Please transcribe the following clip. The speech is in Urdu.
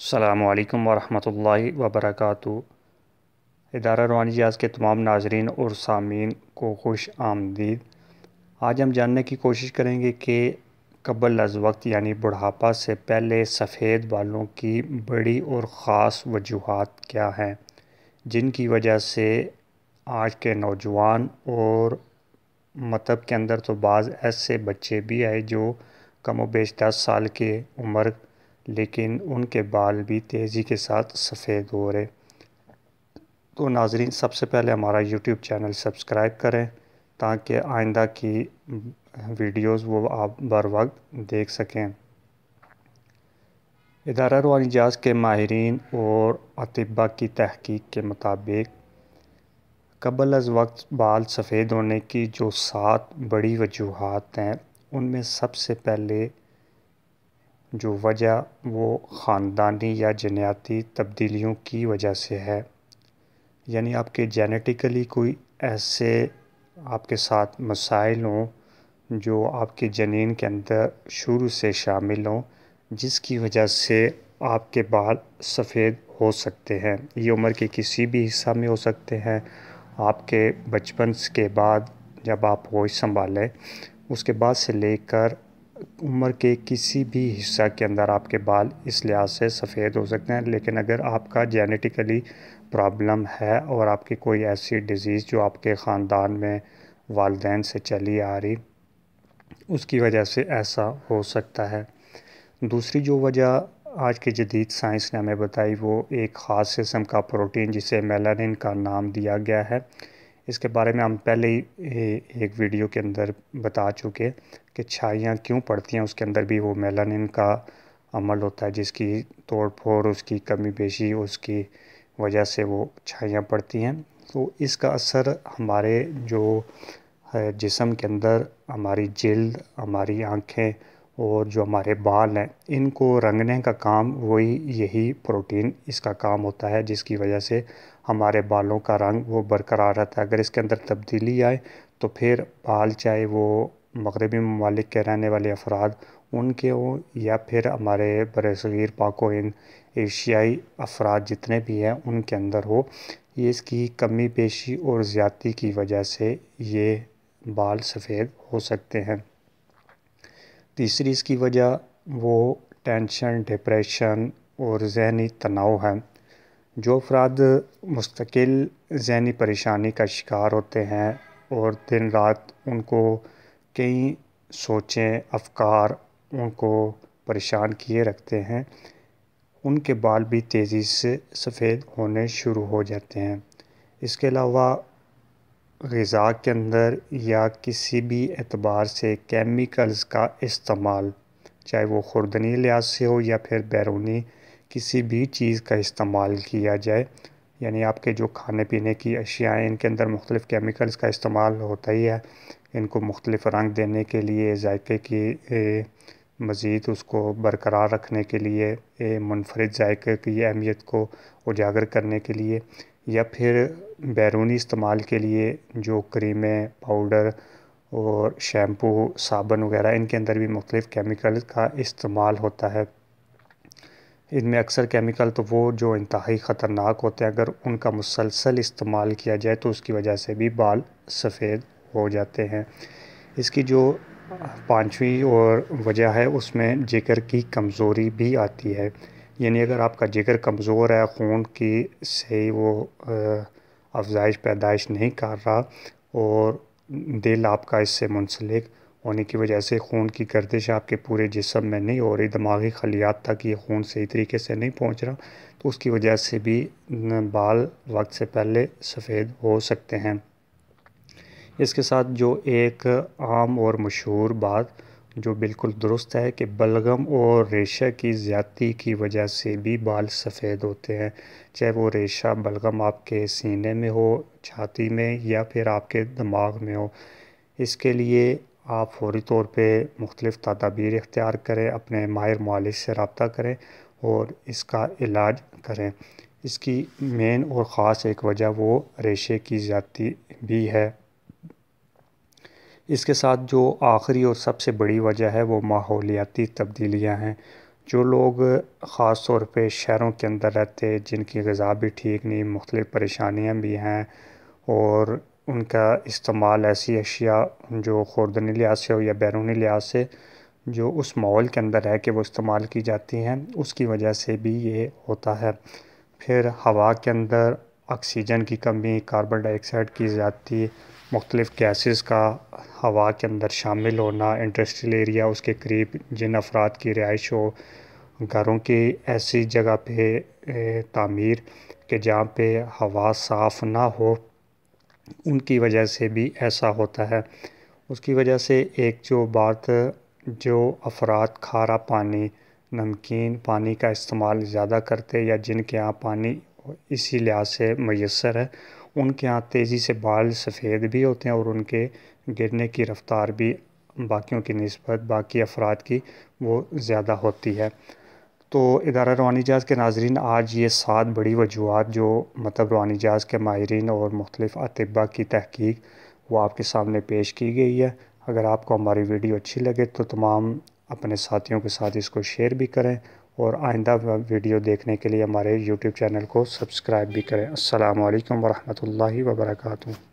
السلام علیکم ورحمۃ اللہ وبرکاتہ۔ ادارہ روحانی جہاز کے تمام ناظرین اور سامعین کو خوش آمدید۔ آج ہم جاننے کی کوشش کریں گے کہ قبل از وقت یعنی بڑھاپا سے پہلے سفید بالوں کی بڑی اور خاص وجوہات کیا ہیں، جن کی وجہ سے آج کے نوجوان اور مکتب کے اندر تو بعض ایسے بچے بھی آئے جو کم و بیش 10 سال کے عمر، لیکن ان کے بال بھی تیزی کے ساتھ سفید ہو رہے۔ تو ناظرین، سب سے پہلے ہمارا یوٹیوب چینل سبسکرائب کریں تاکہ آئندہ کی ویڈیوز وہ آپ بر وقت دیکھ سکیں۔ ادارہ روحانی جہاز کے ماہرین اور اطباء کی تحقیق کے مطابق قبل از وقت بال سفید ہونے کی جو 7 بڑی وجوہات ہیں، ان میں سب سے پہلے جو وجہ وہ خاندانی یا جینیاتی تبدیلیوں کی وجہ سے ہے، یعنی آپ کے جینیٹیکلی کوئی ایسے آپ کے ساتھ مسائل ہوں جو آپ کے جنین کے اندر شروع سے شامل ہوں، جس کی وجہ سے آپ کے بال سفید ہو سکتے ہیں۔ یہ عمر کے کسی بھی حصہ میں ہو سکتے ہیں۔ آپ کے بچپن کے بعد جب آپ ہوش سنبھالیں اس کے بعد سے لے کر عمر کے کسی بھی حصہ کے اندر آپ کے بال اس لحاظ سے سفید ہو سکتے ہیں، لیکن اگر آپ کا جینیٹیکلی پرابلم ہے اور آپ کی کوئی ایسی ڈیزیز جو آپ کے خاندان میں والدین سے چلی آ رہی، اس کی وجہ سے ایسا ہو سکتا ہے۔ دوسری جو وجہ آج کی جدید سائنس نے ہمیں بتائی وہ ایک خاص قسم کا پروٹین جسے میلانن کا نام دیا گیا ہے۔ اس کے بارے میں ہم پہلے ہی ایک ویڈیو کے اندر بتا چکے کہ چھائیاں کیوں پڑتی ہیں، اس کے اندر بھی وہ میلانن کا عمل ہوتا ہے، جس کی توڑ پھوڑ، اس کی کمی بیشی، اس کی وجہ سے وہ چھائیاں پڑتی ہیں۔ تو اس کا اثر ہمارے جو جسم کے اندر ہماری جلد، ہماری آنکھیں اور جو ہمارے بال ہیں، ان کو رنگنے کا کام یہی پروٹین اس کا کام ہوتا ہے، جس کی وجہ سے ہمارے بالوں کا رنگ وہ برقرار رہتا ہے۔ اگر اس کے اندر تبدیلی آئے تو پھر بال، چاہے وہ مغربی ممالک کے رہنے والے افراد ان کے ہوں یا پھر ہمارے برصغیر پاک و ہند ایشیائی افراد جتنے بھی ہیں ان کے اندر ہو، یہ اس کی کمی بیشی اور زیادتی کی وجہ سے یہ بال سفید ہو سکتے ہیں۔ تیسری اس کی وجہ وہ ٹینشن، ڈپریشن اور ذہنی تناؤ ہے۔ جو افراد مستقل ذہنی پریشانی کا شکار ہوتے ہیں اور دن رات ان کو کئی سوچیں، افکار ان کو پریشان کیے رکھتے ہیں، ان کے بال بھی تیزی سے سفید ہونے شروع ہو جاتے ہیں۔ اس کے علاوہ غذا کے اندر یا کسی بھی اعتبار سے کیمیکلز کا استعمال، چاہے وہ خوردنی لحاظ سے ہو یا پھر بیرونی کسی بھی چیز کا استعمال کیا جائے، یعنی آپ کے جو کھانے پینے کی اشیاء ہیں ان کے اندر مختلف کیمیکلز کا استعمال ہوتا ہی ہے، ان کو مختلف رنگ دینے کے لیے، ذائقے کی مزید اس کو برقرار رکھنے کے لیے، منفرد ذائقے کی اہمیت کو اجاگر کرنے کے لیے، یا پھر بیرونی استعمال کے لیے جو کریمیں، پاؤڈر اور شیمپو، صابن وغیرہ، ان کے اندر بھی مختلف کیمیکل کا استعمال ہوتا ہے۔ ان میں اکثر کیمیکل تو وہ جو انتہائی خطرناک ہوتے ہیں، اگر ان کا مسلسل استعمال کیا جائے تو اس کی وجہ سے بھی بال سفید ہو جاتے ہیں۔ اس کی جو 5ویں اور وجہ ہے اس میں جگر کی کمزوری بھی آتی ہے، یعنی اگر آپ کا جگر کمزور ہے، خون کی صحیح وہ افزائش پیدائش نہیں کر رہا اور دل آپ کا اس سے منسلک ہونے کی وجہ سے خون کی گردش آپ کے پورے جسم میں نہیں ہو رہی، دماغی خلیات تک یہ خون صحیح طریقے سے نہیں پہنچ رہا، تو اس کی وجہ سے بھی بال وقت سے پہلے سفید ہو سکتے ہیں۔ اس کے ساتھ جو ایک عام اور مشہور بات جو بالکل درست ہے کہ بلغم اور ریشہ کی زیادتی کی وجہ سے بھی بال سفید ہوتے ہیں، چاہے وہ ریشہ بلغم آپ کے سینے میں ہو، چھاتی میں، یا پھر آپ کے دماغ میں ہو۔ اس کے لیے آپ فوری طور پہ مختلف تدابیر اختیار کریں، اپنے ماہر معالج سے رابطہ کریں اور اس کا علاج کریں۔ اس کی مین اور خاص ایک وجہ وہ ریشے کی زیادتی بھی ہے۔ اس کے ساتھ جو آخری اور سب سے بڑی وجہ ہے وہ ماحولیاتی تبدیلیاں ہیں۔ جو لوگ خاص طور پہ شہروں کے اندر رہتے، جن کی غذا بھی ٹھیک نہیں، مختلف پریشانیاں بھی ہیں، اور ان کا استعمال ایسی اشیاء جو خوردنی لحاظ سے ہو یا بیرونی لحاظ سے جو اس ماحول کے اندر ہے کہ وہ استعمال کی جاتی ہیں، اس کی وجہ سے بھی یہ ہوتا ہے۔ پھر ہوا کے اندر آکسیجن کی کمی، کاربن ڈائی آکسائڈ کی زیادتی، مختلف گیسز کا ہوا کے اندر شامل ہونا، انڈسٹریل ایریا اس کے قریب جن افراد کی رہائش ہو، گھروں کی ایسی جگہ پہ تعمیر کہ جہاں پہ ہوا صاف نہ ہو، ان کی وجہ سے بھی ایسا ہوتا ہے۔ اس کی وجہ سے ایک جو بات، جو افراد کھارا پانی، نمکین پانی کا استعمال زیادہ کرتے یا جن کے ہاں پانی اسی لحاظ سے میسر ہے، ان کے ہاں تیزی سے بال سفید بھی ہوتے ہیں اور ان کے گرنے کی رفتار بھی باقیوں کی نسبت، باقی افراد کی وہ زیادہ ہوتی ہے۔ تو ادارہ روحانی جہاز کے ناظرین، آج یہ 7 بڑی وجوہات جو مطلب روحانی جہاز کے ماہرین اور مختلف اطباء کی تحقیق وہ آپ کے سامنے پیش کی گئی ہے۔ اگر آپ کو ہماری ویڈیو اچھی لگے تو تمام اپنے ساتھیوں کے ساتھ اس کو شیئر بھی کریں، اور آئندہ ویڈیو دیکھنے کے لیے ہمارے یوٹیوب چینل کو سبسکرائب بھی کریں۔ السلام علیکم ورحمۃ اللہ وبرکاتہ۔